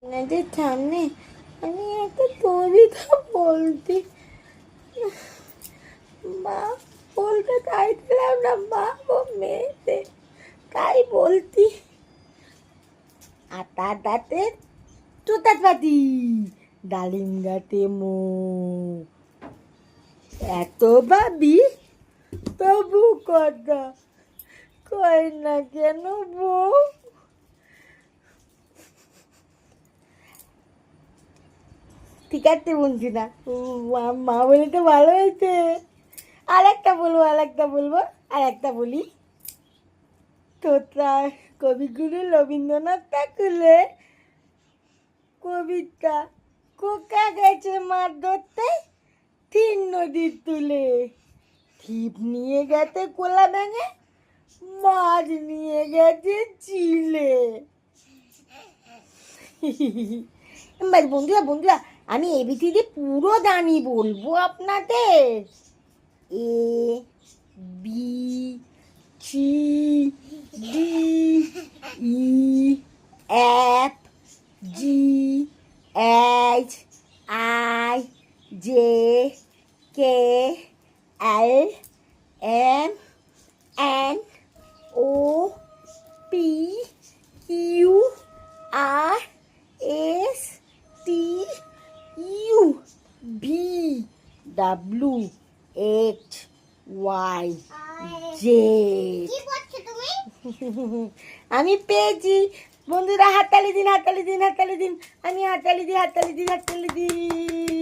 আপনাদের সামনে আমি একটা কবিতা বলতে মা বলতে চাইছিলাম না, মা ও মেয়েতে তাই বলতি। আটা দাঁতে তুতাত পাতি, ডালিম গাতে মো, এত ভাবি তবু কথা কয় না কেন বউ? ঠিক আছে বলছি না, মা বলে তো ভালো হয়েছে। আর একটা বলবো, আর একটা বলি। তোতা কবিগুরু রবীন্দ্রনাথ ঠাকুরের কবিতা, কোকা গেছে মাছ ধরতে তিন নদীর তুলে, ছিপ নিয়ে গেছে কোলা ভেঙে, মাছ নিয়ে গেছে চিলে। বন্ধুরা আমি এবিসিডি পুরো জানি, বলবো আপনাদের। A B C D E F G H I J K L M N O P Q R S T U V W H Y Z. আমি পেয়েছি বন্ধুরা, হাততালি দিন। আমি হাততালি দিই।